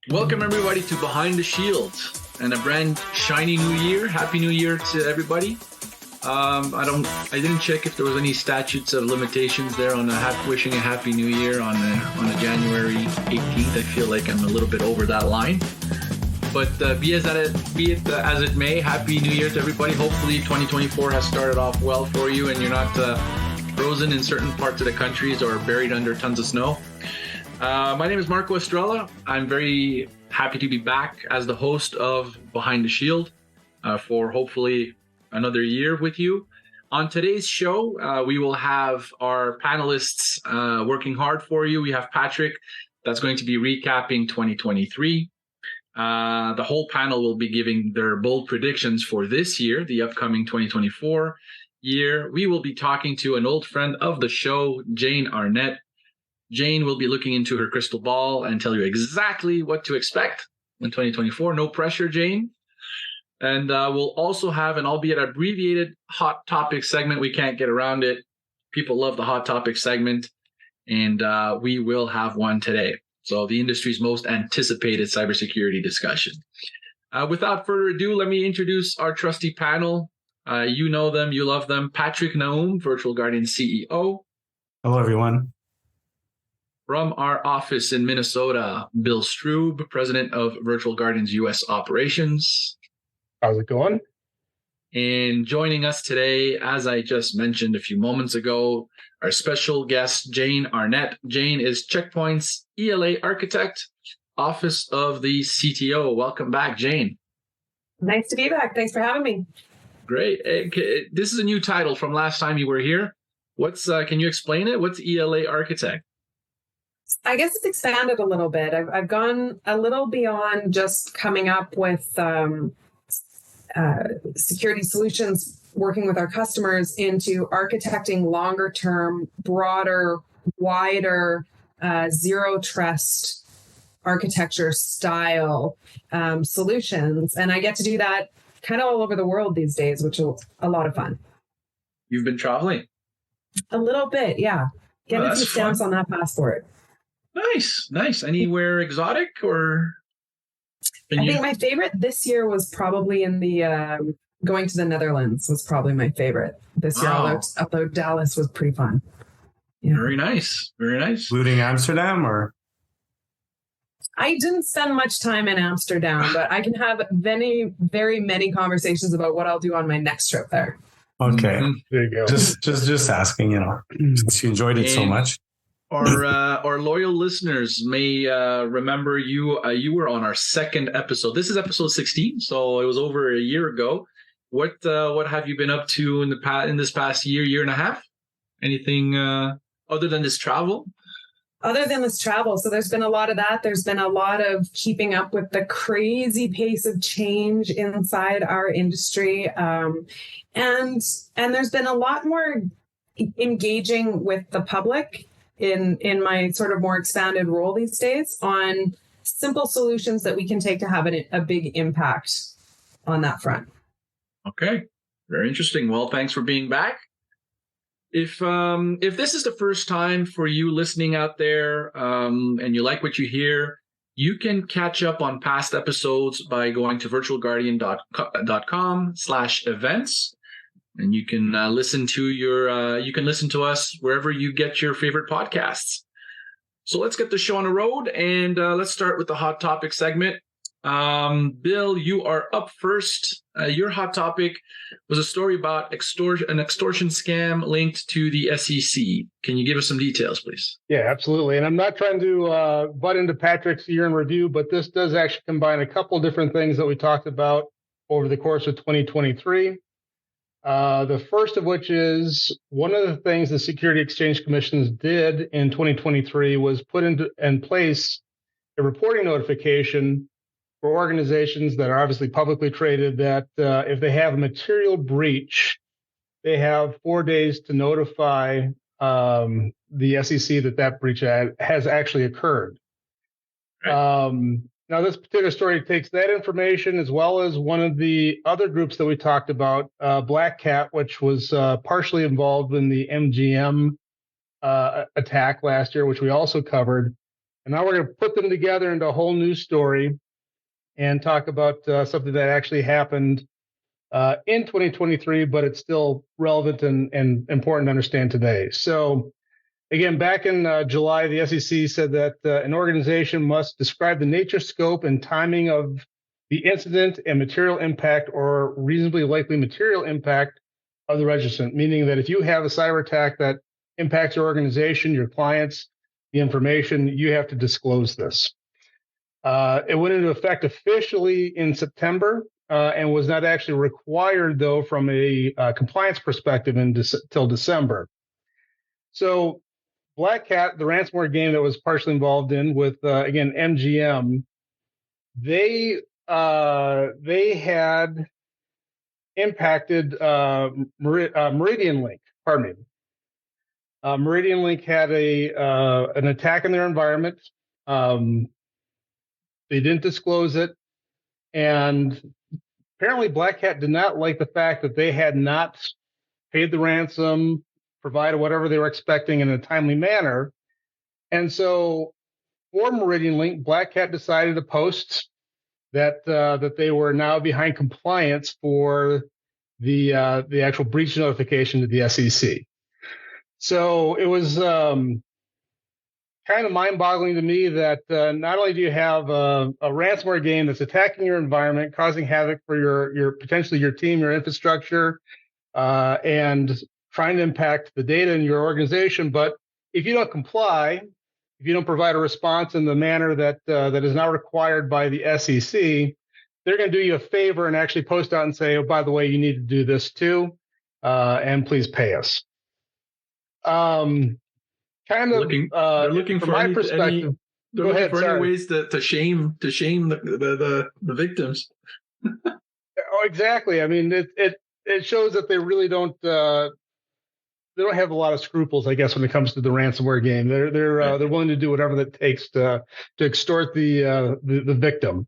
Welcome everybody to Behind the Shield and a brand shiny new year. Happy New Year to everybody. I didn't check if there was any statutes of limitations there on wishing a Happy New Year on a January 18th. I feel like I'm a little bit over that line. But be it as it may, Happy New Year to everybody. Hopefully 2024 has started off well for you and you're not frozen in certain parts of the countries or buried under tons of snow. My name is Marco Estrella. I'm very happy to be back as the host of Behind the Shield for hopefully another year with you. On today's show, we will have our panelists working hard for you. We have Patrick that's going to be recapping 2023. The whole panel will be giving their bold predictions for this year, the upcoming 2024 year. We will be talking to an old friend of the show, Jane Arnett. Jane will be looking into her crystal ball and tell you exactly what to expect in 2024. No pressure, Jane. And we'll also have an albeit abbreviated hot topic segment. We can't get around it. People love the hot topic segment. And we will have one today. So the industry's most anticipated cybersecurity discussion. Without further ado, let me introduce our trusty panel. You know them, you love them. Patrick Naum, Virtual Guardian CEO. Hello, everyone. From our office in Minnesota, Bill Strube, President of Virtual Guardian's U.S. Operations. How's it going? And joining us today, as I just mentioned a few moments ago, our special guest, Jane Arnett. Jane is Checkpoint's ELA Architect, Office of the CTO. Welcome back, Jane. Nice to be back. Thanks for having me. Great. This is a new title from last time you were here. Can you explain it? What's ELA Architect? I guess it's expanded a little bit. I've gone a little beyond just coming up with security solutions, working with our customers into architecting longer term, broader, wider, zero trust architecture style solutions. And I get to do that kind of all over the world these days, which is a lot of fun. You've been traveling? A little bit, yeah. Getting some stamps on that passport. Nice. Anywhere exotic or? I think my favorite this year was probably in the going to the Netherlands was probably my favorite this year. Although Dallas was pretty fun. Yeah. Very nice. Including Amsterdam, or? I didn't spend much time in Amsterdam, but I can have very many conversations about what I'll do on my next trip there. Okay, there you go. Just asking, since you enjoyed it so much. Our loyal listeners may remember you were on our second episode. This is episode 16, so it was over a year ago. What have you been up to in this past year and a half? Anything other than this travel? Other than this travel, so there's been a lot of that. There's been a lot of keeping up with the crazy pace of change inside our industry, and there's been a lot more engaging with the public in my sort of more expanded role these days on simple solutions that we can take to have a big impact on that front. Okay, very interesting. Well, thanks for being back. If this is the first time for you listening out there and you like what you hear, you can catch up on past episodes by going to virtualguardian.com/events. And you can listen to us wherever you get your favorite podcasts. So let's get the show on the road, and let's start with the hot topic segment. Bill, you are up first. Your hot topic was a story about an extortion scam linked to the SEC. Can you give us some details, please? Yeah, absolutely. And I'm not trying to butt into Patrick's year in review, but this does actually combine a couple of different things that we talked about over the course of 2023. The first of which is one of the things the Security Exchange Commissions did in 2023 was put in place a reporting notification for organizations that are obviously publicly traded that if they have a material breach, they have 4 days to notify the SEC that breach has actually occurred. Right. Now, this particular story takes that information as well as one of the other groups that we talked about, Black Cat, which was partially involved in the MGM attack last year, which we also covered. And now we're going to put them together into a whole new story and talk about something that actually happened in 2023, but it's still relevant and important to understand today. So again, back in July, the SEC said that an organization must describe the nature, scope, and timing of the incident and material impact or reasonably likely material impact of the registrant, meaning that if you have a cyber attack that impacts your organization, your clients, the information, you have to disclose this. It went into effect officially in September and was not actually required, though, from a compliance perspective until December. So Black Cat, the ransomware game that was partially involved in with, again, MGM, they had impacted Meridian Link. Pardon me. Meridian Link had an attack in their environment. They didn't disclose it, and apparently Black Cat did not like the fact that they had not paid the ransom, provided whatever they were expecting in a timely manner. And so for Meridian Link, Black Cat decided to post that they were now behind compliance for the actual breach notification to the SEC. So it was kind of mind-boggling to me that not only do you have a ransomware game that's attacking your environment, causing havoc for your potentially your team, your infrastructure, and trying to impact the data in your organization, but if you don't comply, if you don't provide a response in the manner that is now required by the SEC, they're going to do you a favor and actually post out and say, oh, by the way, you need to do this too, and please pay us. They're looking from my perspective. They're looking for any ways to shame the victims. Oh, exactly. I mean, it shows that they really don't. They don't have a lot of scruples, I guess, when it comes to the ransomware game. They're willing to do whatever it takes to extort the victim.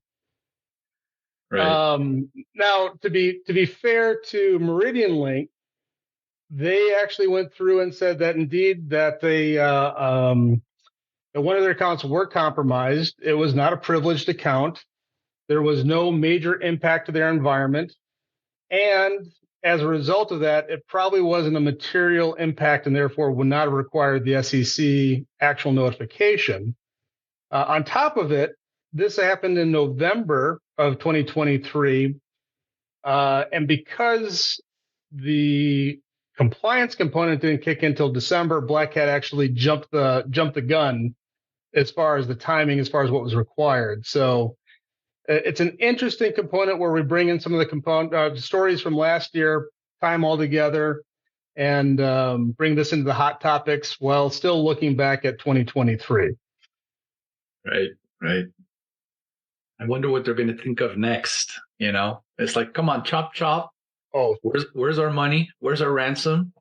Right. Now, to be fair to Meridian Link, they actually went through and said that indeed that that one of their accounts were compromised. It was not a privileged account. There was no major impact to their environment, and as a result of that, it probably wasn't a material impact and therefore would not have required the SEC actual notification. On top of it, this happened in November of 2023. And because the compliance component didn't kick in until December, Black Cat actually jumped the gun as far as the timing, as far as what was required. So it's an interesting component where we bring in some of the stories from last year, tie them all together, and bring this into the hot topics while still looking back at 2023. Right. I wonder what they're going to think of next. You know, it's like, come on, chop. Oh, where's our money? Where's our ransom?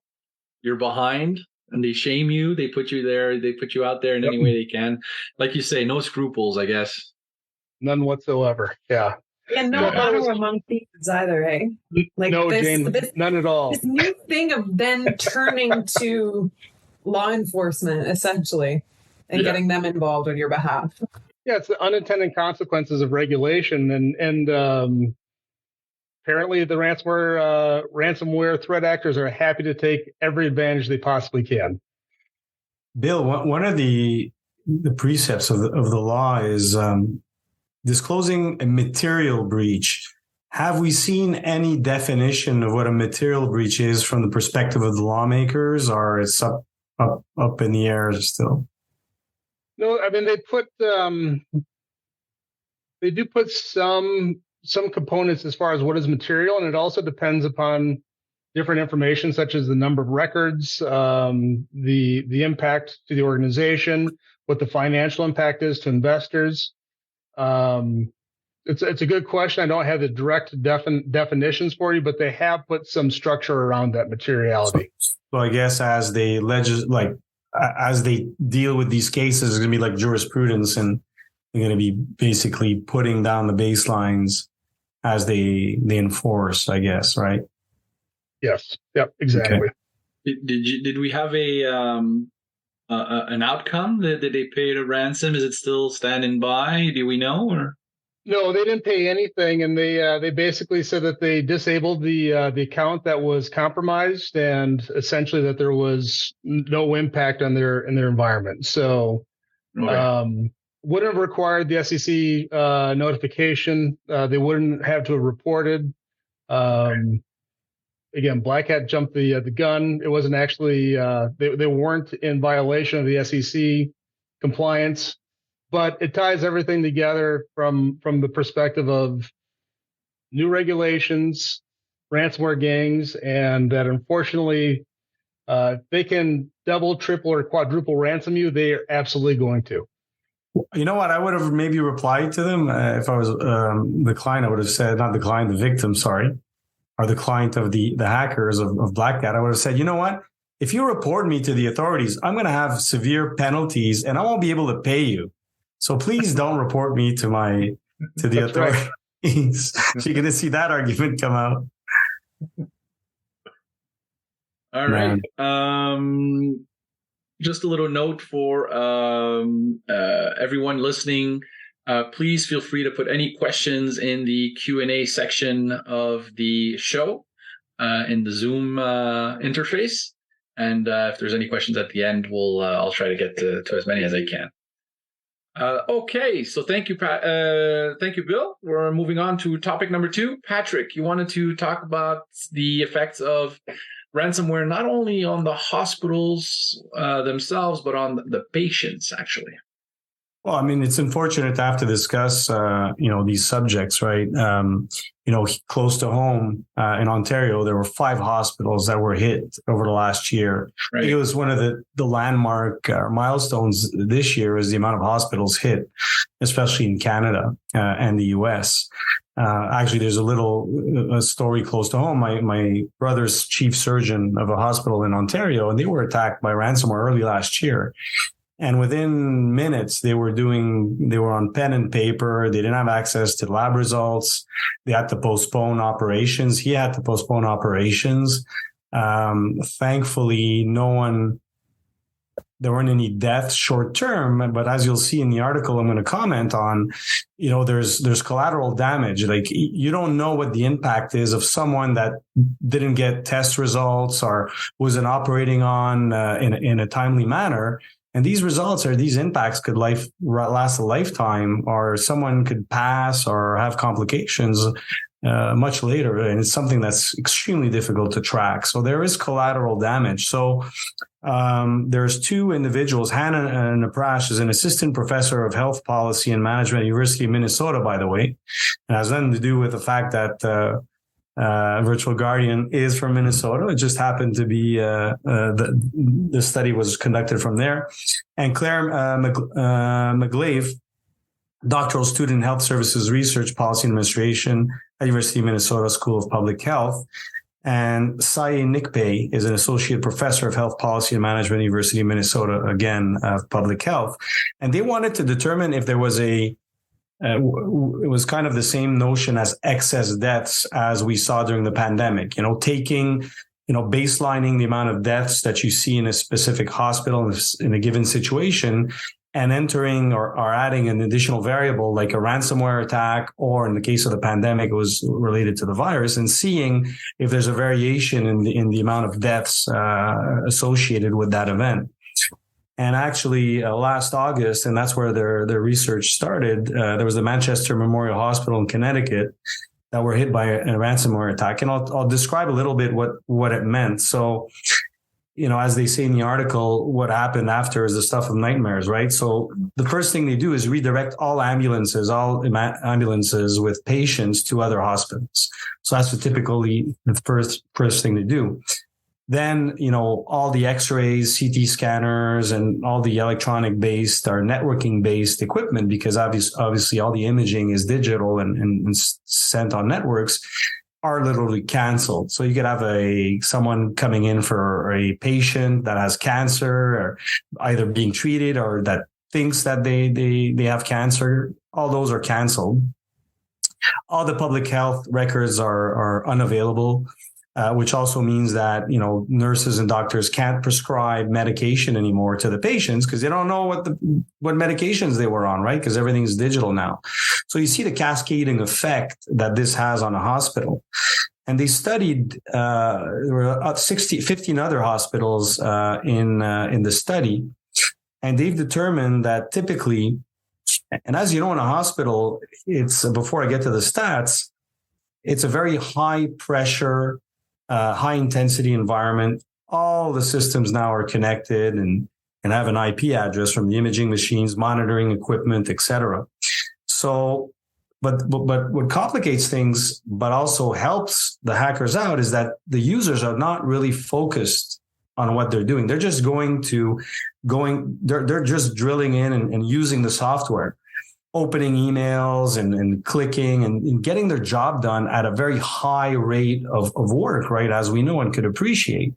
You're behind, and they shame you. They put you there. They put you out there in any way they can. Like you say, no scruples, I guess. None whatsoever. Yeah. And no honor among thieves either, eh? Like no, Jane, none at all. This new thing of then turning to law enforcement, essentially, and getting them involved on your behalf. Yeah, it's the unintended consequences of regulation. And apparently the ransomware threat actors are happy to take every advantage they possibly can. Bill, one of the precepts of the law is disclosing a material breach. Have we seen any definition of what a material breach is from the perspective of the lawmakers, or it's up in the air still? No, I mean they do put some components as far as what is material, and it also depends upon different information such as the number of records, the impact to the organization, what the financial impact is to investors. It's a good question. I don't have the direct definitions for you, but they have put some structure around that materiality. So I guess as they as they deal with these cases, it's going to be like jurisprudence, and they're going to be basically putting down the baselines as they enforce, I guess, right? Yes. Yep. Exactly. Okay. Did we have a an outcome? Did they pay the ransom? Is it still standing by? Do we know? Or No, they didn't pay anything, and they basically said that they disabled the account that was compromised, and essentially that there was no impact on their environment. So, okay. wouldn't have required the SEC notification. They wouldn't have to have reported. Again, Black Hat jumped the gun. It wasn't actually they weren't in violation of the SEC compliance. But it ties everything together from the perspective of new regulations, ransomware gangs, and that unfortunately, they can double, triple, or quadruple ransom you. They are absolutely going to. You know what? I would have maybe replied to them if I was the client. I would have said, not the client, the victim, sorry, or the client of the hackers of Black Hat. I would have said, you know what? If you report me to the authorities, I'm going to have severe penalties and I won't be able to pay you. So please don't report me to the authorities. Right. So you're going to see that argument come out. All right. Just a little note for everyone listening. Please feel free to put any questions in the Q&A section of the show in the Zoom interface. And if there's any questions at the end, I'll try to get to as many as I can. Okay, so thank you, thank you, Bill. We're moving on to topic number 2. Patrick, you wanted to talk about the effects of ransomware, not only on the hospitals themselves, but on the patients, actually. Well, I mean, it's unfortunate to have to discuss, these subjects, right? Close to home in Ontario, there were 5 hospitals that were hit over the last year. Right. I think it was one of the landmark milestones this year is the amount of hospitals hit, especially in Canada and the U.S. Actually, there's a story close to home. My brother's chief surgeon of a hospital in Ontario, and they were attacked by ransomware early last year. And within minutes, they were on pen and paper. They didn't have access to lab results. They had to postpone operations. He had to postpone operations. Thankfully, there weren't any deaths short term, but as you'll see in the article I'm going to comment on, there's collateral damage. Like, you don't know what the impact is of someone that didn't get test results or wasn't operating on in a timely manner. And these impacts could last a lifetime, or someone could pass or have complications much later. And it's something that's extremely difficult to track. So there is collateral damage. So there's 2 individuals. Hannah Naprash is an assistant professor of health policy and management at the University of Minnesota, by the way. And it has nothing to do with the fact that Virtual Guardian is from Minnesota. It just happened to be the study was conducted from there. And Claire McGlave, doctoral student in health services research, policy and administration at University of Minnesota School of Public Health. And Saye Nikpe is an associate professor of health policy and management at University of Minnesota, again, of public health. And they wanted to determine if there was it was kind of the same notion as excess deaths as we saw during the pandemic, baselining the amount of deaths that you see in a specific hospital in a given situation, and entering or adding an additional variable like a ransomware attack, or in the case of the pandemic, it was related to the virus, and seeing if there's a variation in the amount of deaths associated with that event. And actually, last August, and that's where their research started, there was the Manchester Memorial Hospital in Connecticut that were hit by a ransomware attack. And I'll describe a little bit what it meant. So, as they say in the article, what happened after is the stuff of nightmares, right? So the first thing they do is redirect all ambulances with patients to other hospitals. So that's typically the first thing they do. Then, all the X-rays, CT scanners, and all the electronic-based or networking-based equipment, because obviously all the imaging is digital and sent on networks, are literally canceled. So you could have someone coming in for a patient that has cancer, or either being treated or that thinks that they have cancer. All those are canceled. All the public health records are unavailable. which also means that, nurses and doctors can't prescribe medication anymore to the patients because they don't know what medications they were on, right? Because everything's digital now. So you see the cascading effect that this has on a hospital. And they studied, there were 15 other hospitals in the study. And they've determined that typically, and as you know, in a hospital, it's, before I get to the stats, it's a very high pressure, high intensity environment. All the systems now are connected and have an IP address from the imaging machines, monitoring equipment, etc. So, but what complicates things, but also helps the hackers out, is that the users are not really focused on what they're doing. They're just they're just drilling in and using the software, opening emails and clicking and getting their job done at a very high rate of work, right? As we know and could appreciate.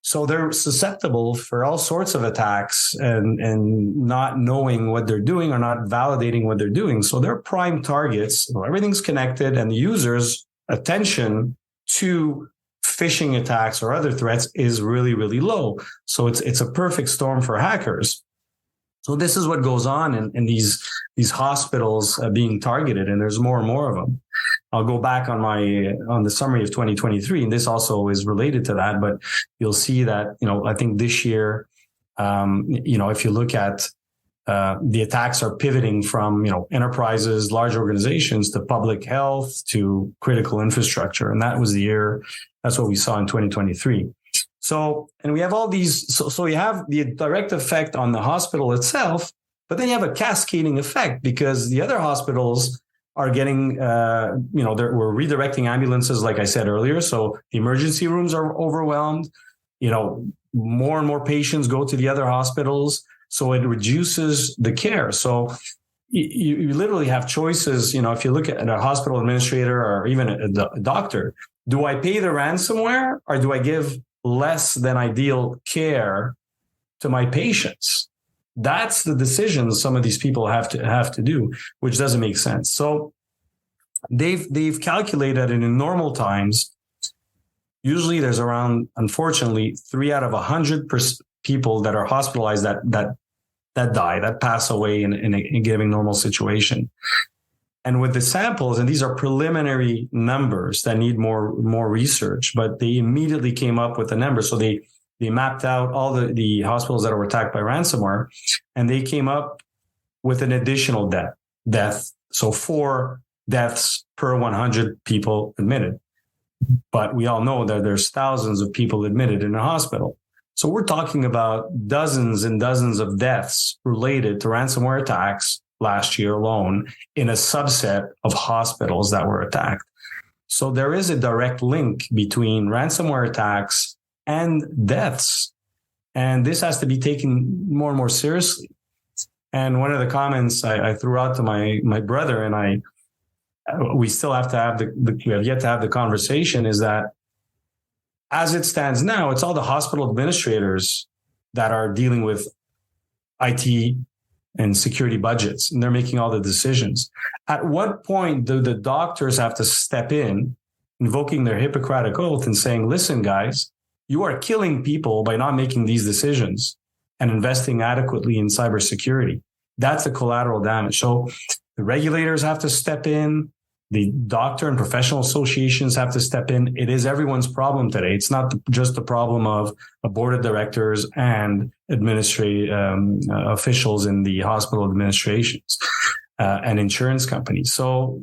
So they're susceptible for all sorts of attacks and not knowing what they're doing or not validating what they're doing. So they're prime targets. So everything's connected, and the user's attention to phishing attacks or other threats is really, really low. So it's a perfect storm for hackers. So this is what goes on in these hospitals being targeted, and there's more and more of them. I'll go back on the summary of 2023, and this also is related to that. But you'll see that, I think this year, if you look at the attacks are pivoting from, enterprises, large organizations, to public health, to critical infrastructure. And that was the year, that's what we saw in 2023. So, and we have all these, so you have the direct effect on the hospital itself, but then you have a cascading effect because the other hospitals are getting, we're redirecting ambulances, like I said earlier. So the emergency rooms are overwhelmed. More and more patients go to the other hospitals. So it reduces the care. So you literally have choices. If you look at a hospital administrator or even a doctor, do I pay the ransomware or do I give less than ideal care to my patients? That's the decision some of these people have to do, which doesn't make sense. So they've calculated it in normal times. Usually there's around, unfortunately, 3 out of 100 people that are hospitalized that die, that pass away in a given normal situation. And with the samples, and these are preliminary numbers that need more research, but they immediately came up with a number. So they mapped out all the hospitals that were attacked by ransomware, and they came up with an additional death. So 4 deaths per 100 people admitted. But we all know that there's thousands of people admitted in a hospital. So we're talking about dozens and dozens of deaths related to ransomware attacks last year alone in a subset of hospitals that were attacked. So there is a direct link between ransomware attacks and deaths. And this has to be taken more and more seriously. And one of the comments I threw out to my brother, and we still have to have we have yet to have the conversation, is that as it stands now, it's all the hospital administrators that are dealing with IT and security budgets, and they're making all the decisions. At what point do the doctors have to step in, invoking their Hippocratic oath and saying, listen, guys, you are killing people by not making these decisions and investing adequately in cybersecurity? That's the collateral damage. So the regulators have to step in. The doctor and professional associations have to step in. It is everyone's problem today. It's not just the problem of a board of directors and administrative officials in the hospital administrations and insurance companies. So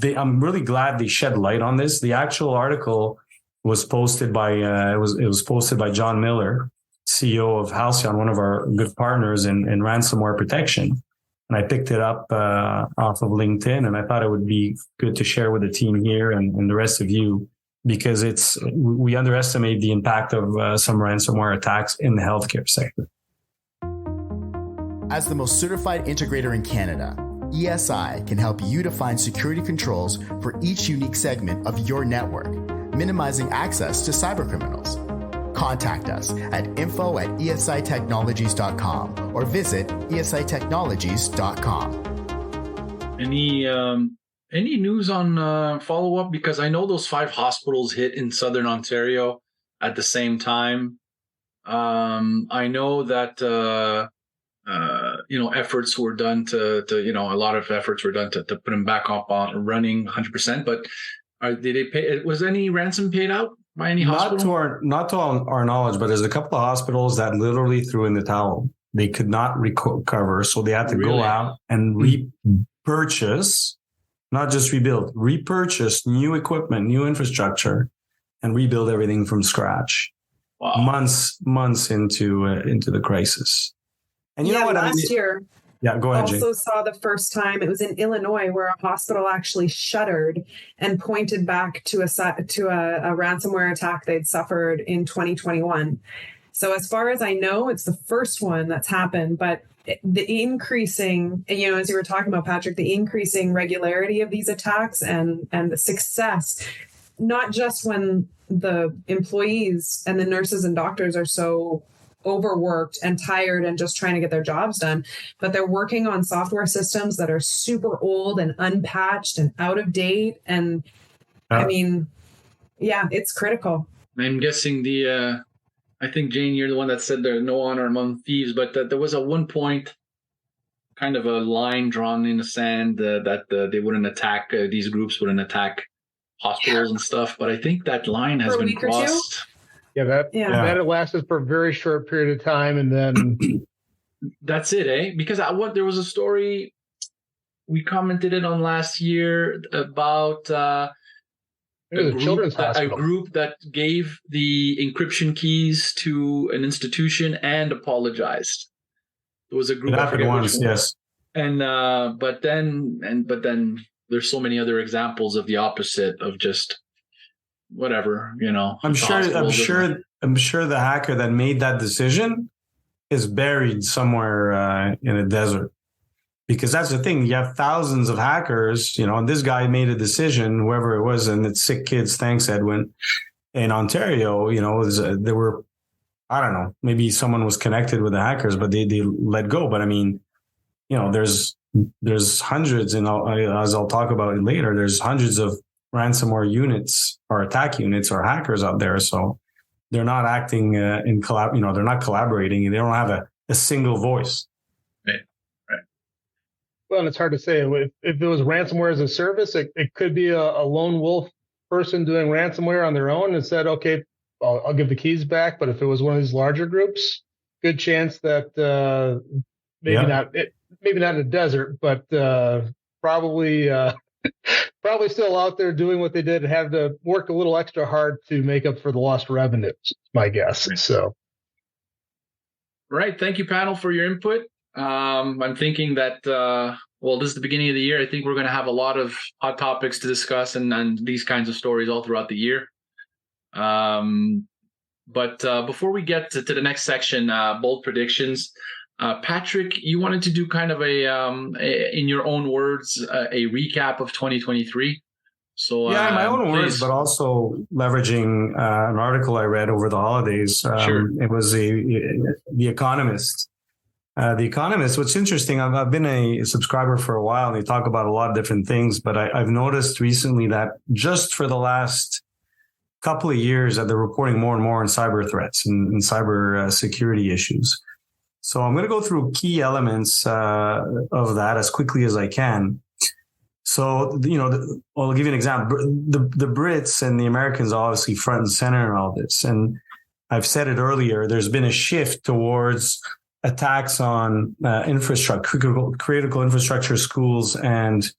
I'm really glad they shed light on this. The actual article was posted by it was posted by John Miller, CEO of Halcyon, one of our good partners in ransomware protection. And I picked it up off of LinkedIn, and I thought it would be good to share with the team here and the rest of you, because we underestimate the impact of some ransomware attacks in the healthcare sector. As the most certified integrator in Canada, ESI can help you define security controls for each unique segment of your network, minimizing access to cybercriminals. Contact us at info@esitechnologies.com or visit esitechnologies.com. Any news on follow-up? Because I know those 5 hospitals hit in Southern Ontario at the same time. I know that efforts were done to a lot of efforts were done to put them back up on running 100%. But did they pay? Was any ransom paid out by any hospital? Not to our knowledge, but there's a couple of hospitals that literally threw in the towel. They could not recover, so they had to go out and repurchase, not just rebuild, repurchase new equipment, new infrastructure, and rebuild everything from scratch. Wow. Months into the crisis. And you know what? Last year, go ahead, also saw the first time, it was in Illinois, where a hospital actually shuttered and pointed back to a ransomware attack they'd suffered in 2021. So as far as I know, it's the first one that's happened, but the increasing, as you were talking about, Patrick, the increasing regularity of these attacks and the success, not just when the employees and the nurses and doctors are so overworked and tired and just trying to get their jobs done, but they're working on software systems that are super old and unpatched and out of date. And it's critical. I'm guessing I think, Jane, you're the one that said there's no honor among thieves, but there was at one point kind of a line drawn in the sand that they wouldn't attack, these groups wouldn't attack hospitals and stuff. But I think that line has been crossed. That lasted for a very short period of time. And then that's it, eh? Because there was a story, we commented it on last year about a group that gave the encryption keys to an institution and apologized. There was a group. It happened once, yes. And but then there's so many other examples of the opposite, of just whatever, I'm sure the hacker that made that decision is buried somewhere in a desert. Because that's the thing, you have thousands of hackers, and this guy made a decision, whoever it was, and it's Sick Kids, thanks Edwin, in Ontario, there were, I don't know, maybe someone was connected with the hackers, but they let go. But I mean, there's hundreds, and as I'll talk about it later, there's hundreds of ransomware units or attack units or hackers out there. So they're not acting they're not collaborating, and they don't have a single voice. Well, and it's hard to say. If it was ransomware as a service, it could be a lone wolf person doing ransomware on their own and said, okay, I'll give the keys back. But if it was one of these larger groups, good chance that maybe not in a desert, but probably still out there doing what they did and have to work a little extra hard to make up for the lost revenues, my guess. So, right. Thank you, panel, for your input. I'm thinking that, this is the beginning of the year. I think we're going to have a lot of hot topics to discuss and these kinds of stories all throughout the year. But before we get to the next section, bold predictions, Patrick, you wanted to do kind of in your own words, a recap of 2023. So in my own words, but also leveraging an article I read over the holidays. Sure. It was The Economist. The Economist, what's interesting, I've been a subscriber for a while, and they talk about a lot of different things, but I've noticed recently that just for the last couple of years that they're reporting more and more on cyber threats and cyber security issues. So I'm going to go through key elements of that as quickly as I can. So, I'll give you an example. The Brits and the Americans are obviously front and center in all this. And I've said it earlier, there's been a shift towards attacks on critical infrastructure, schools, and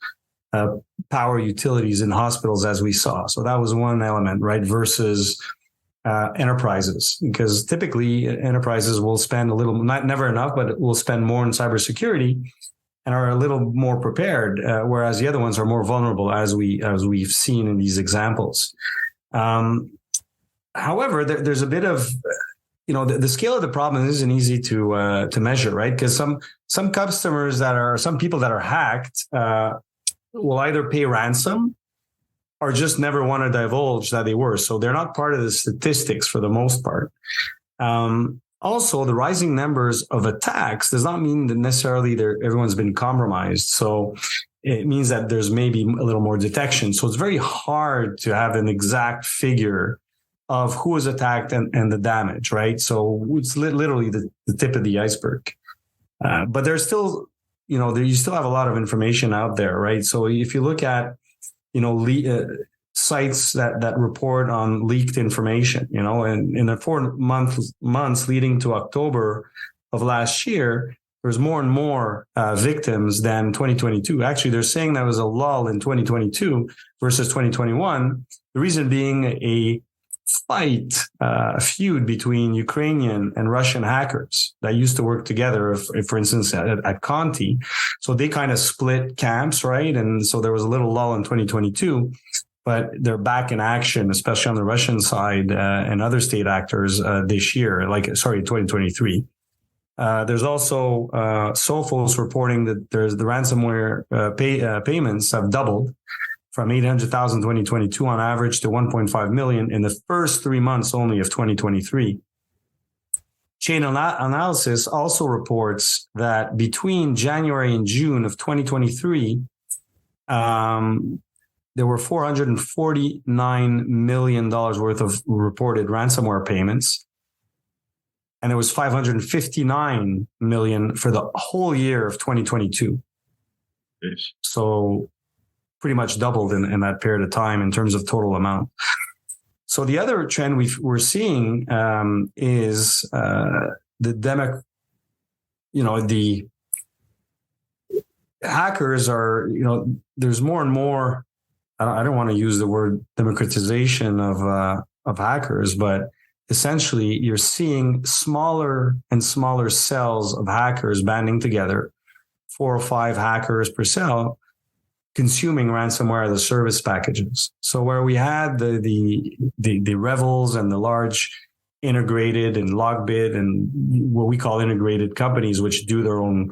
power utilities in hospitals, as we saw. So that was one element, right? Versus enterprises, because typically enterprises will spend a little, never enough, but will spend more in cybersecurity and are a little more prepared, whereas the other ones are more vulnerable, as we've seen in these examples. However, there's a bit of the scale of the problem isn't easy to measure, right? Because some customers some people that are hacked will either pay ransom or just never want to divulge that they were. So they're not part of the statistics for the most part. Also, the rising numbers of attacks does not mean that necessarily everyone's been compromised. So it means that there's maybe a little more detection. So it's very hard to have an exact figure of who was attacked and the damage, right? So it's literally the tip of the iceberg. But there's still, you still have a lot of information out there, right? So if you look at, sites that report on leaked information, and in the 4 months leading to October of last year, there's more and more victims than 2022. Actually, they're saying there was a lull in 2022 versus 2021. The reason being a feud between Ukrainian and Russian hackers that used to work together, if for instance, at Conti. So they kind of split camps, right? And so there was a little lull in 2022, but they're back in action, especially on the Russian side and other state actors this year, 2023. There's also Sophos reporting that there's the ransomware payments have doubled from 800,000 in 2022 on average to 1.5 million in the first 3 months only of 2023. Chain Analysis also reports that between January and June of 2023, there were $449 million worth of reported ransomware payments. And there was 559 million for the whole year of 2022. Yes. So pretty much doubled in that period of time in terms of total amount. So the other trend we're seeing is the hackers are, there's more and more, I don't want to use the word democratization of hackers, but essentially you're seeing smaller and smaller cells of hackers banding together, 4 or 5 hackers per cell, consuming ransomware as a service packages. So where we had the Revels and the large integrated and Logbit and what we call integrated companies, which do their own,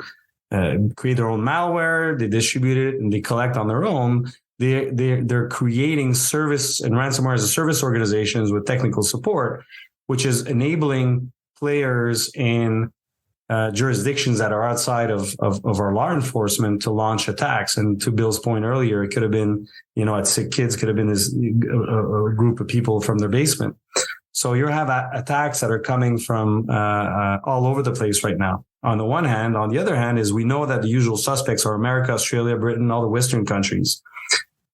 create their own malware, they distribute it and they collect on their own. They're creating service and ransomware as a service organizations with technical support, which is enabling players in jurisdictions that are outside of our law enforcement to launch attacks. And to Bill's point earlier, it could have been, at Sick Kids could have been this a group of people from their basement. So you have attacks that are coming from all over the place right now. On the one hand, on the other hand, is we know that the usual suspects are America, Australia, Britain, all the Western countries.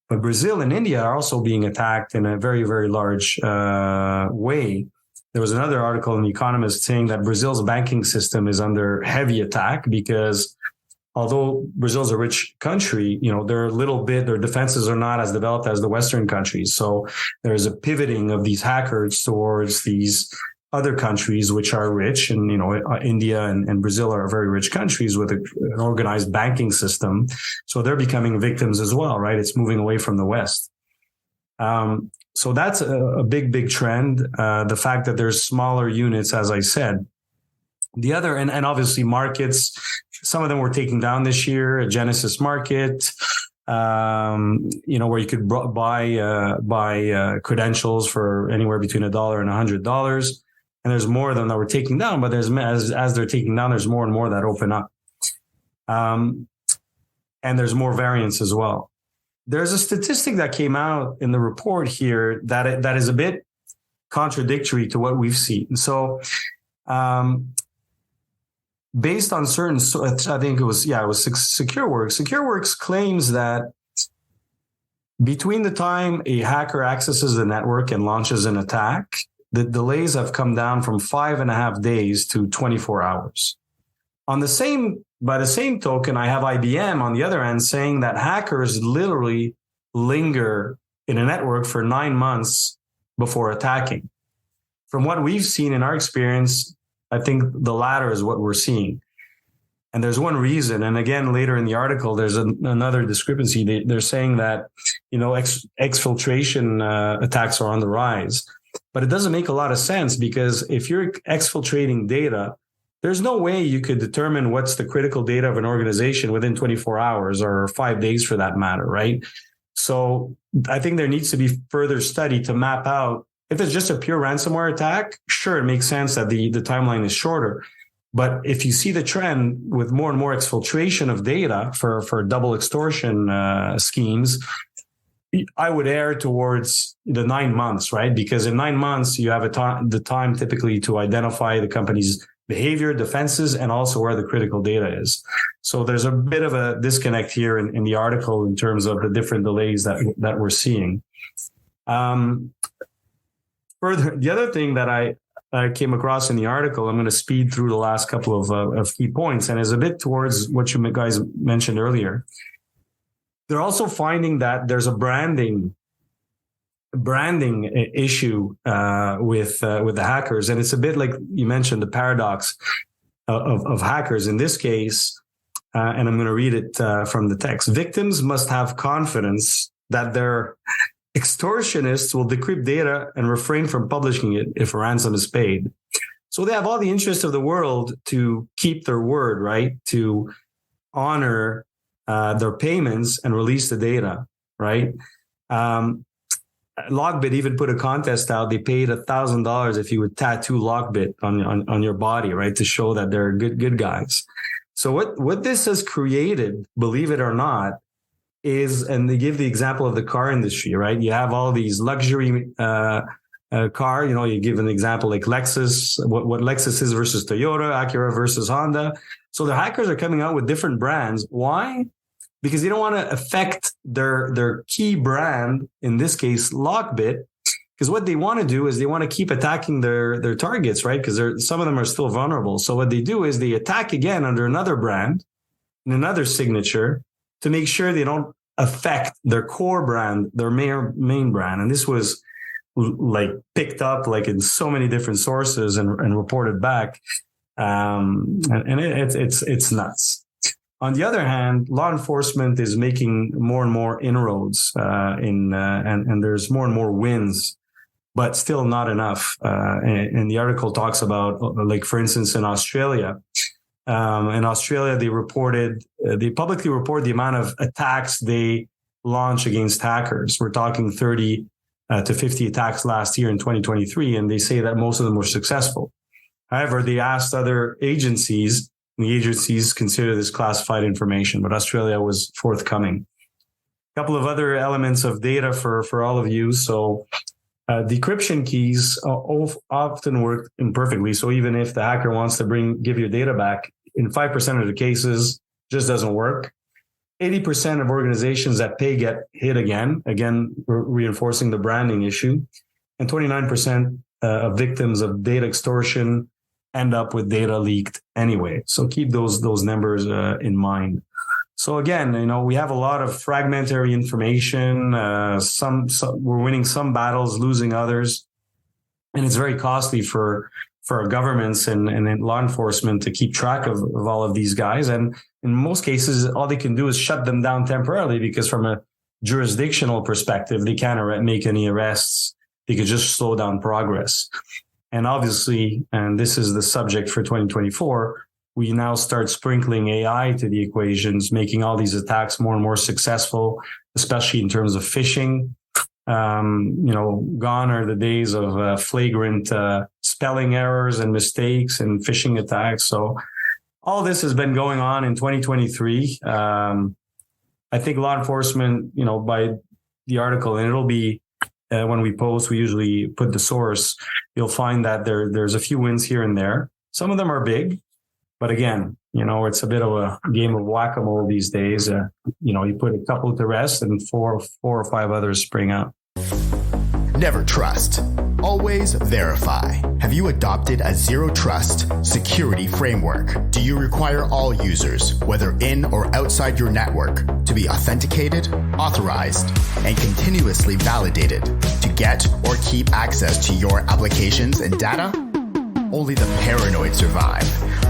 But Brazil and India are also being attacked in a very, very large way. There was another article in The Economist saying that Brazil's banking system is under heavy attack because although Brazil's a rich country, their defenses are not as developed as the Western countries. So there's a pivoting of these hackers towards these other countries which are rich, and India and Brazil are very rich countries with an organized banking system, so they're becoming victims as well, right? It's moving away from the West. So that's a big trend. The fact that there's smaller units, as I said. The other, and obviously markets, some of them were taken down this year. A Genesis Market, where you could buy credentials for anywhere between $1 and $100. And there's more of them that were taken down, but there's as they're taking down, there's more and more that open up. And there's more variants as well. There's a statistic that came out in the report here that is a bit contradictory to what we've seen. So, based on certain, I think it was SecureWorks. SecureWorks claims that between the time a hacker accesses the network and launches an attack, the delays have come down from 5.5 days to 24 hours. By the same token, I have IBM on the other end saying that hackers literally linger in a network for 9 months before attacking. From what we've seen in our experience, I think the latter is what we're seeing. And there's one reason. And again, later in the article, there's another discrepancy. They're saying that, exfiltration attacks are on the rise. But it doesn't make a lot of sense because if you're exfiltrating data, there's no way you could determine what's the critical data of an organization within 24 hours or 5 days for that matter, right? So I think there needs to be further study to map out. If it's just a pure ransomware attack, sure, it makes sense that the timeline is shorter. But if you see the trend with more and more exfiltration of data for double extortion schemes, I would err towards the 9 months, right? Because in 9 months, you have the time typically to identify the company's behavior, defenses, and also where the critical data is. So there's a bit of a disconnect here in the article in terms of the different delays that we're seeing. Further, the other thing that I came across in the article, I'm going to speed through the last couple of key points, and is a bit towards what you guys mentioned earlier. They're also finding that there's a branding issue with the hackers, and it's a bit like you mentioned, the paradox of hackers. In this case, and I'm going to read it from the text: victims must have confidence that their extortionists will decrypt data and refrain from publishing it if a ransom is paid. So they have all the interest of the world to keep their word, right? To honor their payments and release the data, right? Lockbit even put a contest out. They paid $1,000 if you would tattoo Lockbit on your body, right, to show that they're good guys. So what this has created, believe it or not, is, and they give the example of the car industry, right? You have all these luxury car. You give an example like Lexus, what Lexus is versus Toyota, Acura versus Honda. So the hackers are coming out with different brands. Why? Because they don't want to affect their key brand, in this case, Lockbit, because what they want to do is they want to keep attacking their targets, right? Because some of them are still vulnerable. So what they do is they attack again under another brand and another signature to make sure they don't affect their core brand, their main brand. And this was like picked up like in so many different sources and reported back. And it's nuts. On the other hand, law enforcement is making more and more inroads and there's more and more wins, but still not enough. And the article talks about, like, for instance, in Australia, they publicly report the amount of attacks they launch against hackers. We're talking 30 to 50 attacks last year in 2023, and they say that most of them were successful. However, they asked other agencies, and the agencies consider this classified information, but Australia was forthcoming. A couple of other elements of data for all of you. So decryption keys often work imperfectly. So even if the hacker wants to give your data back, in 5% of the cases, just doesn't work. 80% of organizations that pay get hit again, reinforcing the branding issue. And 29% of victims of data extortion end up with data leaked anyway. So keep those numbers in mind. So again, we have a lot of fragmentary information. Some we're winning some battles, losing others, and it's very costly for our governments and law enforcement to keep track of all of these guys. And in most cases, all they can do is shut them down temporarily, because from a jurisdictional perspective, they can't make any arrests. They could just slow down progress. And obviously, and this is the subject for 2024, we now start sprinkling AI to the equations, making all these attacks more and more successful, especially in terms of phishing. Gone are the days of flagrant spelling errors and mistakes and phishing attacks. So all this has been going on in 2023. I think law enforcement, by the article, and it'll be when we post, we usually put the source. You'll find that there's a few wins here and there. Some of them are big, but again, it's a bit of a game of whack-a-mole these days. You put a couple to rest and four or five others spring up. Never trust. Always verify. Have you adopted a zero trust security framework? Do you require all users, whether in or outside your network, to be authenticated, authorized, and continuously validated to get or keep access to your applications and data? Only the paranoid survive.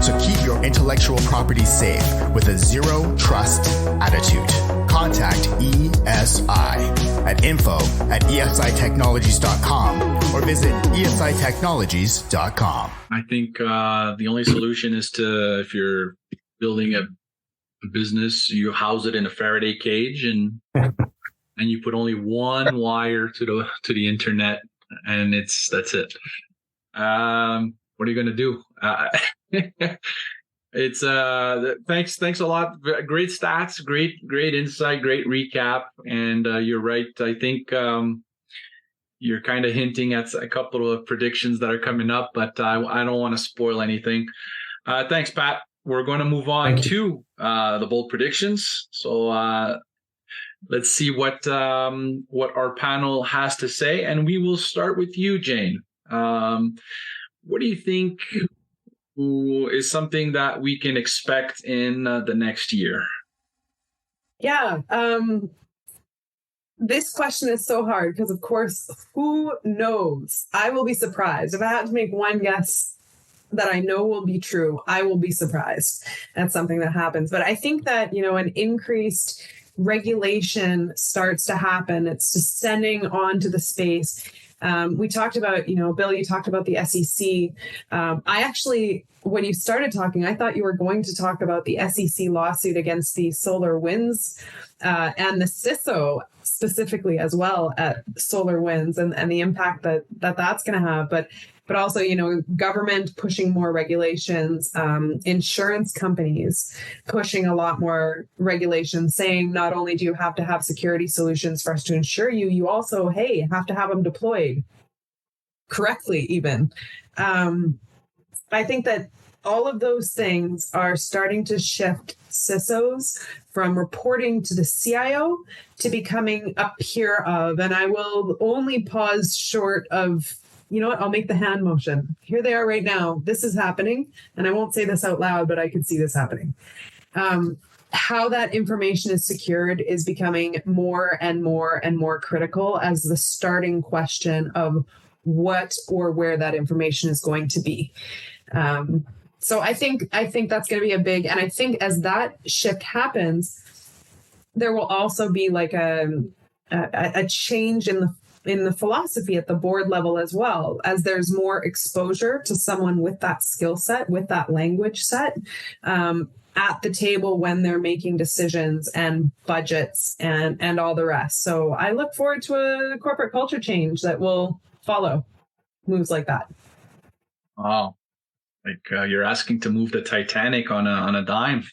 So keep your intellectual property safe with a zero trust attitude. Contact ESI at info@esitechnologies.com or visit esitechnologies.com. I think the only solution is if you're building a business, you house it in a Faraday cage and you put only one wire to the internet, and that's it. what are you going to do? It's thanks a lot. Great stats, great insight, great recap. And you're right. I think you're kind of hinting at a couple of predictions that are coming up, but I don't want to spoil anything. Thanks, Pat. We're going to move on to the bold predictions. So let's see what our panel has to say, and we will start with you, Jane. What do you think is something that we can expect in the next year? Yeah. This question is so hard because, of course, who knows? I will be surprised. If I had to make one guess that I know will be true, I will be surprised at something that happens. But I think that, an increased regulation starts to happen. It's descending onto the space. We talked about, Bill, you talked about the SEC. I actually, when you started talking, I thought you were going to talk about the SEC lawsuit against the SolarWinds and the CISO specifically as well at SolarWinds and the impact that's going to have. But also, government pushing more regulations, insurance companies pushing a lot more regulations, saying not only do you have to have security solutions for us to insure you, you also, have to have them deployed correctly even. I think that all of those things are starting to shift CISOs from reporting to the CIO to becoming a peer of, and I will only pause short of, you know what? I'll make the hand motion. Here they are right now. This is happening. And I won't say this out loud, but I can see this happening. How that information is secured is becoming more and more and more critical as the starting question of what or where that information is going to be. So I think that's going to be a big, and I think as that shift happens, there will also be like a change in the philosophy at the board level as well, as there's more exposure to someone with that skill set, with that language set at the table when they're making decisions and budgets and all the rest. So I look forward to a corporate culture change that will follow moves like that. Wow. Like you're asking to move the Titanic on a dime.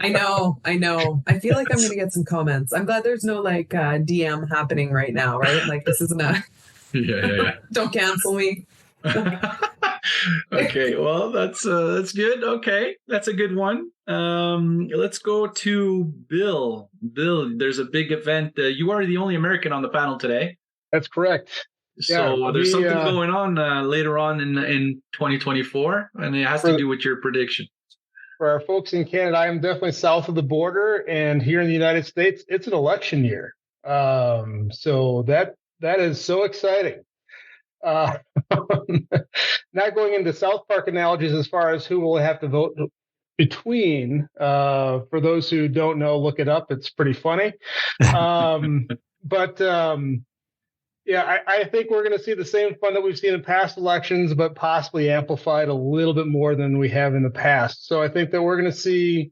I know. I feel like I'm going to get some comments. I'm glad there's no DM happening right now, right? Like this isn't a yeah. Don't cancel me. Okay, well that's good. Okay, that's a good one. Let's go to Bill. Bill, there's a big event. You are the only American on the panel today. That's correct. So there's something going on later on in 2024, and it has to do with your prediction. For our folks in Canada, I am definitely south of the border, and here in the United States, it's an election year. So that is so exciting. Not going into South Park analogies as far as who will have to vote between. For those who don't know, look it up. It's pretty funny. Yeah, I think we're going to see the same fun that we've seen in past elections, but possibly amplified a little bit more than we have in the past. So I think that we're going to see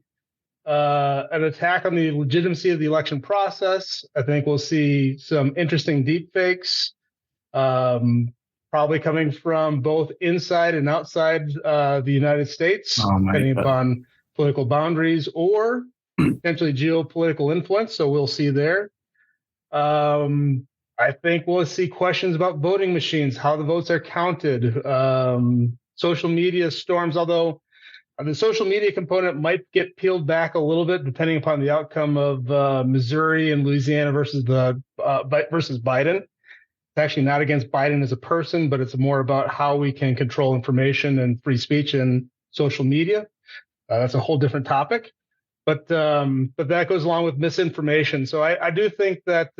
an attack on the legitimacy of the election process. I think we'll see some interesting deep fakes, probably coming from both inside and outside the United States, depending upon political boundaries or potentially geopolitical influence. So we'll see there. I think we'll see questions about voting machines, how the votes are counted, social media storms, although the social media component might get peeled back a little bit depending upon the outcome of Missouri and Louisiana versus Biden. It's actually not against Biden as a person, but it's more about how we can control information and free speech in social media. That's a whole different topic. But that goes along with misinformation. So I do think that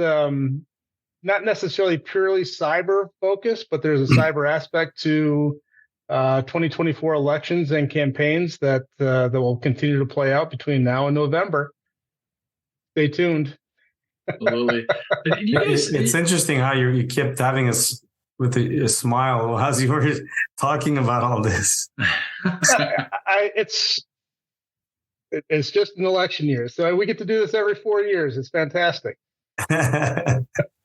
not necessarily purely cyber focused, but there's a cyber aspect to 2024 elections and campaigns that will continue to play out between now and November. Stay tuned. Absolutely. It's interesting how you kept having us with a smile as you were talking about all this. It's just an election year, so we get to do this every 4 years. It's fantastic.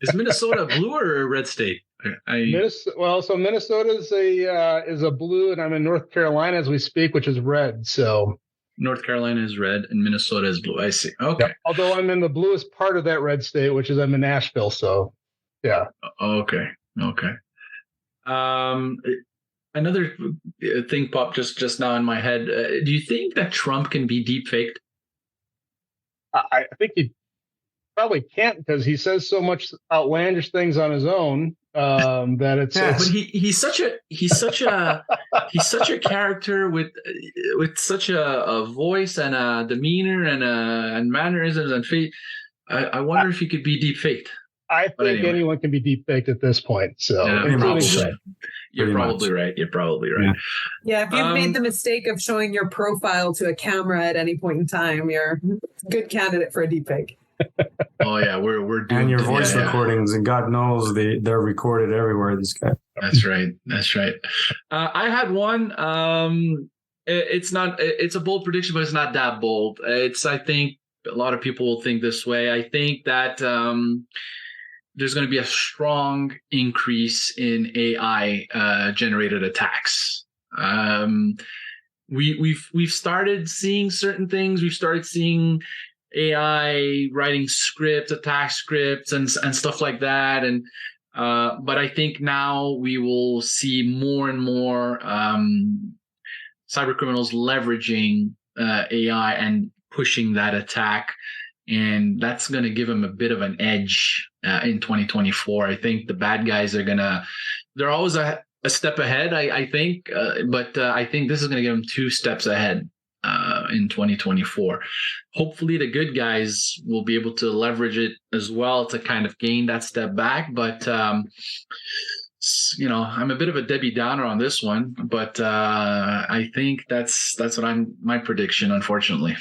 Is Minnesota a blue or a red state? So Minnesota is a blue, and I'm in North Carolina as we speak, which is red. So North Carolina is red and Minnesota is blue. I see. Okay. Yep. Although I'm in the bluest part of that red state, which is I'm in Nashville. So, yeah. Okay. Another thing popped just now in my head. Do you think that Trump can be deepfaked? I think he probably can't, because he says so much outlandish things on his own that it's. But he's such a character with such a voice and a demeanor and mannerisms and feet. I wonder if he could be deepfaked. I think anyone can be deepfaked at this point. So you're probably right. Yeah, if you've made the mistake of showing your profile to a camera at any point in time, you're a good candidate for a deepfake. Oh yeah, we're doing, and your voice recordings, and God knows they're recorded everywhere. This guy. That's right. I had one. It's a bold prediction, but it's not that bold. I think a lot of people will think this way. I think that there's going to be a strong increase in AI generated attacks. We've started seeing certain things. We've started seeing AI writing attack scripts and stuff like that. And but I think now we will see more and more cyber criminals leveraging AI and pushing that attack. And that's going to give them a bit of an edge in 2024. I think the bad guys they're always a step ahead, I think. But I think this is going to give them 2 steps ahead in 2024. Hopefully the good guys will be able to leverage it as well to kind of gain that step back. But, I'm a bit of a Debbie Downer on this one, but I think that's what my prediction, unfortunately.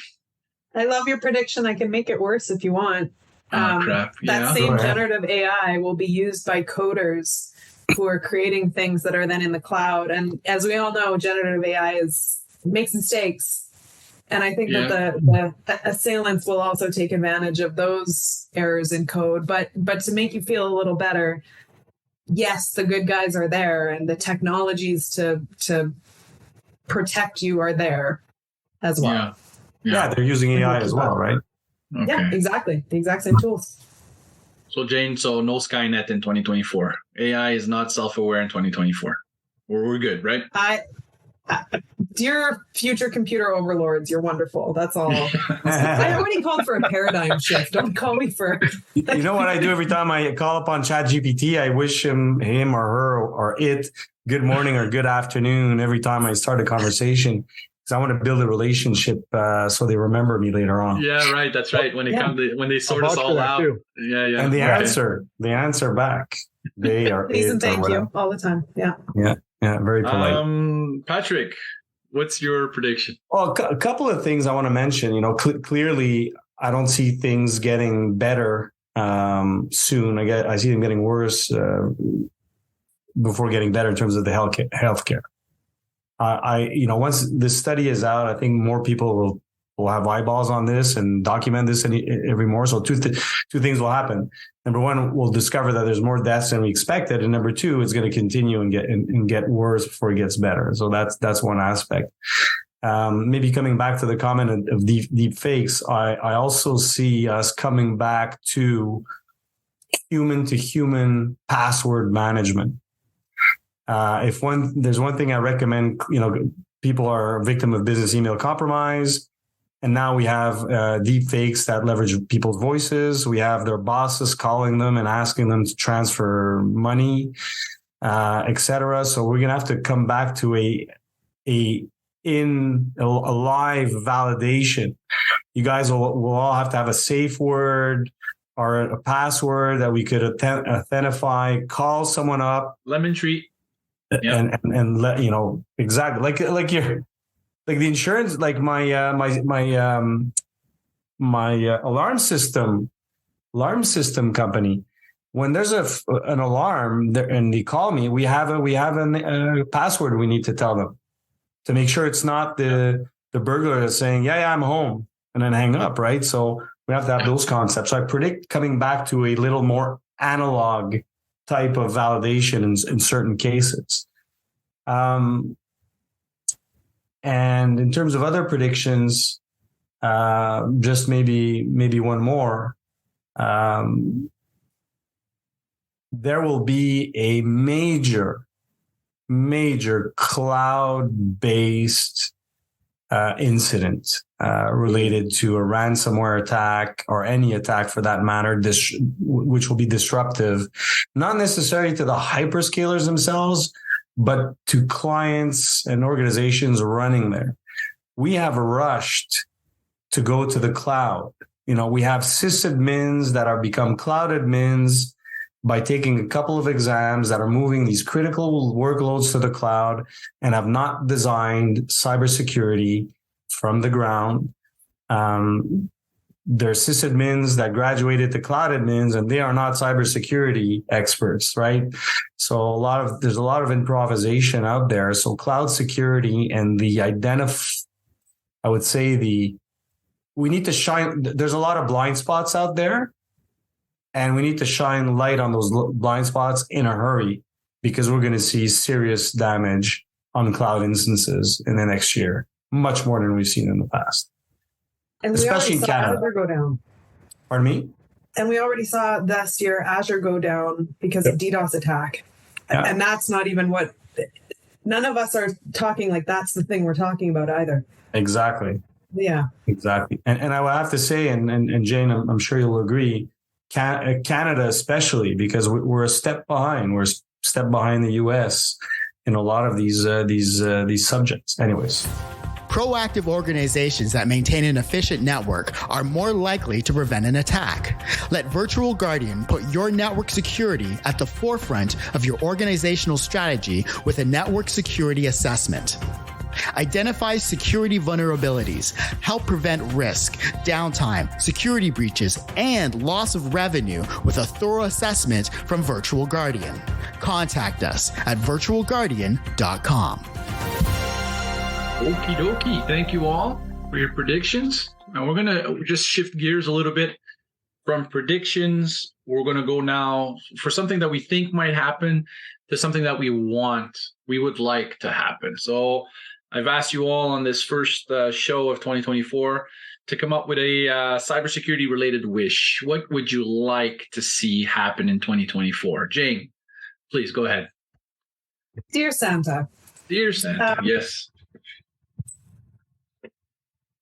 I love your prediction. I can make it worse if you want. Crap. That same generative AI will be used by coders who are creating things that are then in the cloud. And as we all know, generative AI makes mistakes. And I think that the assailants will also take advantage of those errors in code. But to make you feel a little better, yes, the good guys are there, and the technologies to protect you are there as well. Yeah, they're using AI as well, right? Okay. Yeah, exactly. The exact same tools. So Jane, no Skynet in 2024. AI is not self-aware in 2024. We're good, right? Dear future computer overlords, you're wonderful. That's all. I already called for a paradigm shift. Don't call me for. You know what I do every time I call upon ChatGPT? I wish him or her or it good morning or good afternoon every time I start a conversation. Because I want to build a relationship so they remember me later on. Yeah, right. That's right. When they sort us all out. Yeah. And the answer back. They are please and thank you all the time. Yeah. Yeah, very polite. Patrick, what's your prediction? Well, a couple of things I want to mention. Clearly, I don't see things getting better soon. I see them getting worse before getting better in terms of the healthcare. Once this study is out, I think more people will have eyeballs on this and document this every more. So two things will happen. Number one, we'll discover that there's more deaths than we expected, and number two, it's going to continue and get worse before it gets better. So that's one aspect. Maybe coming back to the comment of deep fakes, I also see us coming back to human password management. There's one thing I recommend, people are a victim of business email compromise. And now we have deep fakes that leverage people's voices. We have their bosses calling them and asking them to transfer money, etc. So we're going to have to come back to a live validation. You guys will all have to have a safe word or a password that we could authentify, call someone up. Lemon tree. And let exactly like your the insurance, like my alarm system company. When there's an alarm there and they call me, we have a password we need to tell them to make sure it's not the burglar that's saying I'm home and then hang up, right? So we have to have those concepts. So I predict coming back to a little more analog type of validation in certain cases. And in terms of other predictions, just maybe one more. There will be a major cloud-based incident related to a ransomware attack or any attack for that matter, which will be disruptive, not necessarily to the hyperscalers themselves, but to clients and organizations running there. We have rushed to go to the cloud. We have sysadmins that are become cloud admins by taking a couple of exams that are moving these critical workloads to the cloud and have not designed cybersecurity from the ground. They're sysadmins that graduated to cloud admins, and they are not cybersecurity experts, right? So there's a lot of improvisation out there. So cloud security and I would say we need to shine. There's a lot of blind spots out there, and we need to shine light on those blind spots in a hurry, because we're going to see serious damage on cloud instances in the next year, much more than we've seen in the past. And especially in Canada. Azure go down. Pardon me? And we already saw this year Azure go down because of DDoS attack. Yeah. And that's not even none of us are talking like that's the thing we're talking about either. Exactly. Yeah. Exactly. And I would have to say, and Jane, I'm sure you'll agree, Canada especially, because we're a step behind. We're a step behind the US in a lot of these subjects. Anyways. Proactive organizations that maintain an efficient network are more likely to prevent an attack. Let Virtual Guardian put your network security at the forefront of your organizational strategy with a network security assessment. Identify security vulnerabilities, help prevent risk, downtime, security breaches, and loss of revenue with a thorough assessment from Virtual Guardian. Contact us at virtualguardian.com. Okie dokie. Thank you all for your predictions. And we're going to just shift gears a little bit from predictions. We're going to go now for something that we think might happen to something that we would like to happen. So I've asked you all on this first show of 2024 to come up with a cybersecurity related wish. What would you like to see happen in 2024? Jane, please go ahead. Dear Santa. Dear Santa, yes.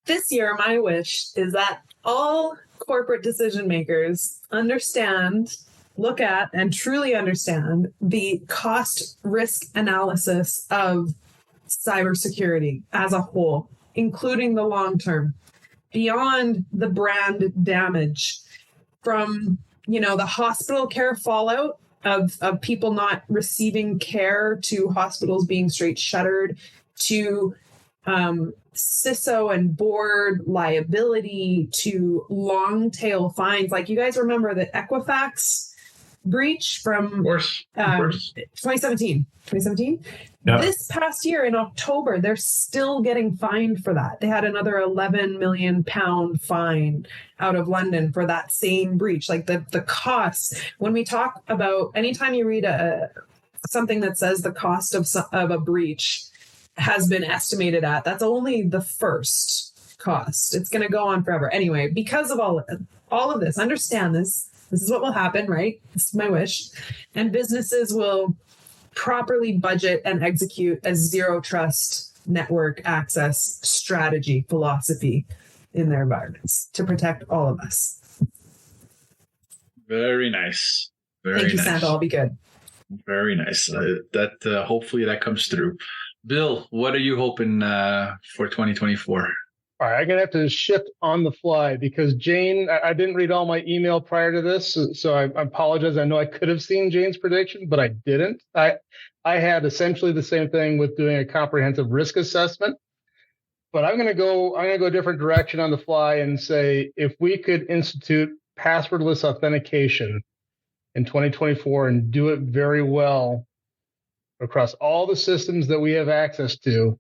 This year, my wish is that all corporate decision makers look at, and truly understand the cost risk analysis of cybersecurity as a whole, including the long term, beyond the brand damage from, the hospital care fallout of people not receiving care, to hospitals being straight shuttered, to CISO and board liability, to long tail fines. Like, you guys remember the Equifax breach from 2017? Yeah. This past year in October, they're still getting fined for that. They had another £11 million fine out of London for that same breach. Like the costs, when we talk about, anytime you read something that says the cost of a breach has been estimated at, that's only the first cost. It's going to go on forever. Anyway, because of all of this, understand this. This is what will happen, right? This is my wish. And businesses will properly budget and execute a zero trust network access strategy philosophy in their environments to protect all of us. Very nice. Thank you, Santa. I'll be good. Very nice. Hopefully that comes through. Bill, what are you hoping for 2024? All right, I'm going to have to shift on the fly because Jane, I didn't read all my email prior to this, so I apologize. I know I could have seen Jane's prediction, but I didn't. I had essentially the same thing with doing a comprehensive risk assessment, but I'm going to go a different direction on the fly and say, if we could institute passwordless authentication in 2024 and do it very well across all the systems that we have access to,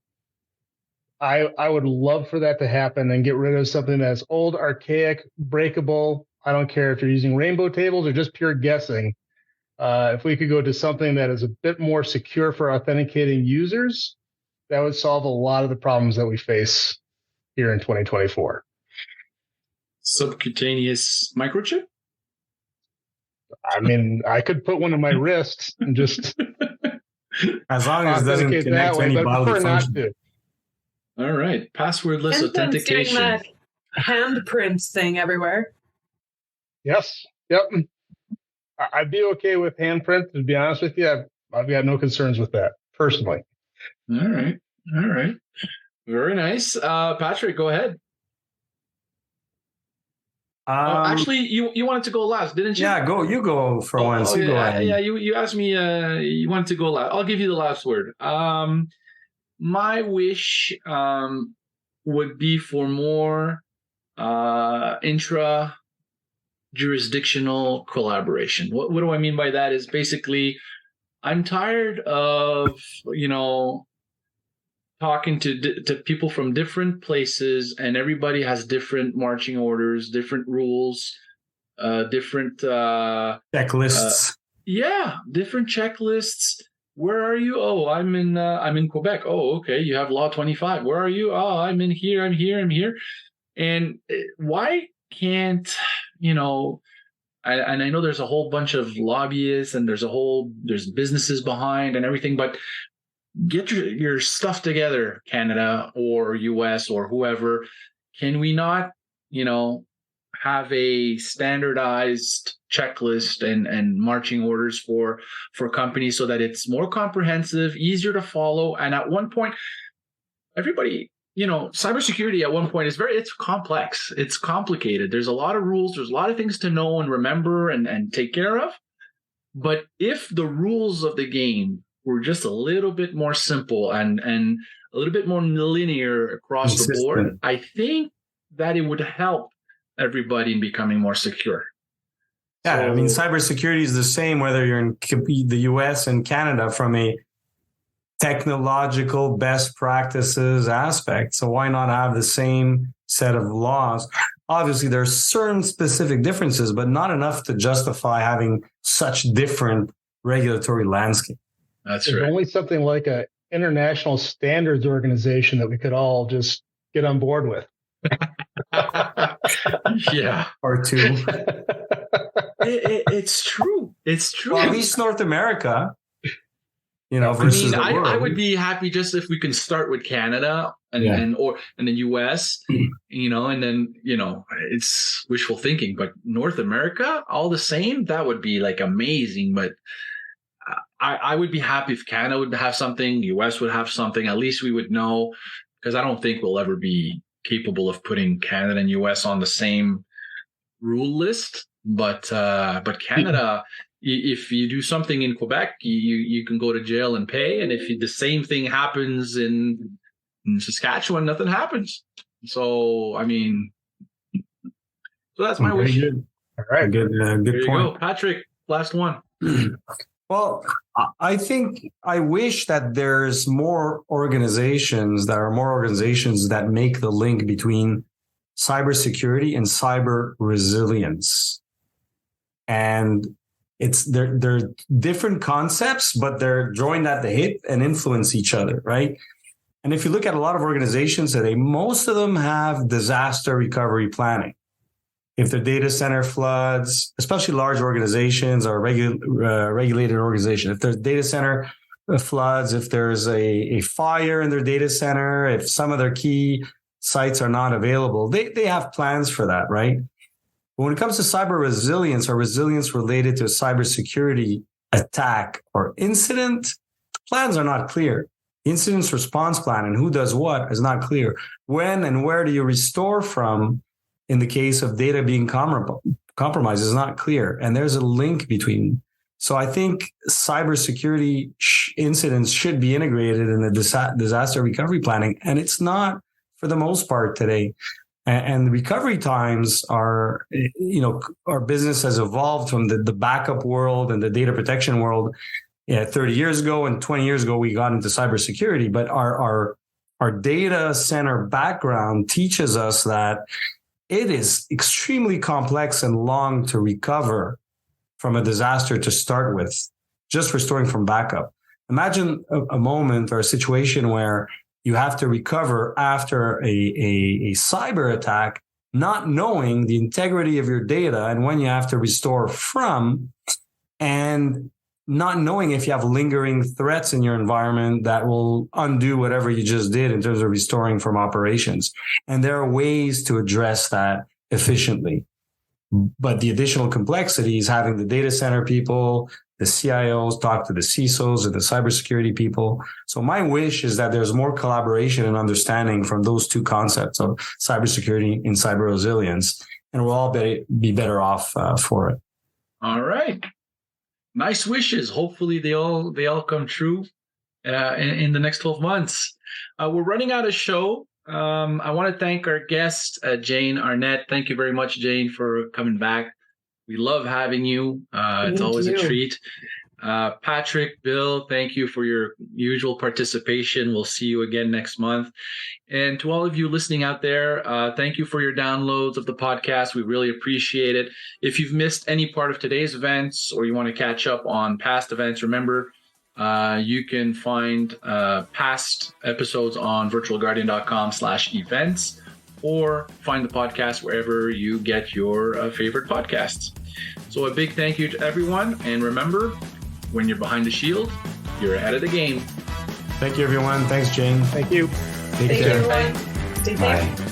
I would love for that to happen and get rid of something that's old, archaic, breakable. I don't care if you're using rainbow tables or just pure guessing. If we could go to something that is a bit more secure for authenticating users, that would solve a lot of the problems that we face here in 2024. Subcutaneous microchip? I mean, I could put one on my wrist and just As long as it doesn't authenticate connect that to way, any but I bodily prefer not function. to. All right. Passwordless And then doing authentication. that handprint thing everywhere. Yes. Yep. I'd be okay with handprint, to be honest with you. I've got no concerns with that, personally. All right. All right. Very nice. Patrick, go ahead. Actually, you wanted to go last, didn't you? Yeah, go. You go for once. You go ahead. Yeah, you asked me. You wanted to go last. I'll give you the last word. My wish would be for more intra-jurisdictional collaboration. What do I mean by that? Is basically, I'm tired of talking to people from different places, and everybody has different marching orders, different rules, different Checklists. different checklists. Where are you? Oh, I'm in Quebec. Oh, okay. You have Law 25. Where are you? Oh, I'm in here. I'm here. And why can't and I know there's a whole bunch of lobbyists and there's businesses behind and everything, but get your stuff together, Canada or US or whoever. Can we not, have a standardized checklist and marching orders for companies so that it's more comprehensive, easier to follow? And at one point, everybody, cybersecurity at one point it's complex. It's complicated. There's a lot of rules. There's a lot of things to know and remember and take care of. But if the rules of the game were just a little bit more simple and a little bit more linear across the board, I think that it would help everybody in becoming more secure. Yeah, I mean, cybersecurity is the same whether you're in the US and Canada from a technological best practices aspect. So why not have the same set of laws? Obviously, there are certain specific differences, but not enough to justify having such different regulatory landscape. That's There's right. only something like an international standards organization that we could all just get on board with. Yeah. Or two. It's true. It's true. Well, at least North America, versus the world. I would be happy just if we can start with Canada and the US, and then, it's wishful thinking, but North America, all the same, that would be like amazing. But I would be happy if Canada would have something, US would have something. At least we would know, because I don't think we'll ever be capable of putting Canada and US on the same rule list. But Canada, if you do something in Quebec, you can go to jail and pay. And if the same thing happens in Saskatchewan, nothing happens. So, so that's my wish. Good. All right. Good There you point. go. Patrick, last one. Well, I think I wish that there's more organizations that make the link between cybersecurity and cyber resilience. And they're different concepts, but they're joined at the hip and influence each other, right? And if you look at a lot of organizations today, most of them have disaster recovery planning. If the data center floods, especially large organizations or regulated organizations, if there's data center floods, if there's a fire in their data center, if some of their key sites are not available, they have plans for that, right? But when it comes to cyber resilience or resilience related to a cybersecurity attack or incident, plans are not clear. Incident response plan and who does what is not clear. When and where do you restore from? In the case of data being compromised is not clear. And there's a link between. So I think cybersecurity incidents should be integrated in the disaster recovery planning. And it's not for the most part today. And the recovery times are, our business has evolved from the backup world and the data protection world. 30 years ago and 20 years ago, we got into cybersecurity, but our data center background teaches us that it is extremely complex and long to recover from a disaster to start with, just restoring from backup. Imagine a moment or a situation where you have to recover after a cyber attack, not knowing the integrity of your data and when you have to restore from, and not knowing if you have lingering threats in your environment that will undo whatever you just did in terms of restoring from operations. And there are ways to address that efficiently. But the additional complexity is having the data center people, the CIOs talk to the CISOs or the cybersecurity people. So my wish is that there's more collaboration and understanding from those two concepts of cybersecurity and cyber resilience, and we'll all be better off for it. All right. Nice wishes. Hopefully they all come true in the next 12 months. We're running out of show. I want to thank our guest, Jane Arnett. Thank you very much, Jane, for coming back. We love having you. It's always a treat. Patrick, Bill, thank you for your usual participation. We'll see you again next month. And to all of you listening out there, thank you for your downloads of the podcast. We really appreciate it. If you've missed any part of today's events or you want to catch up on past events, remember, you can find past episodes on virtualguardian.com/events, or find the podcast wherever you get your favorite podcasts. So a big thank you to everyone. And remember, when you're behind the shield, you're ahead of the game. Thank you, everyone. Thanks, Jane. Thank you. Take care. Thank you, everyone. Stay safe. Bye.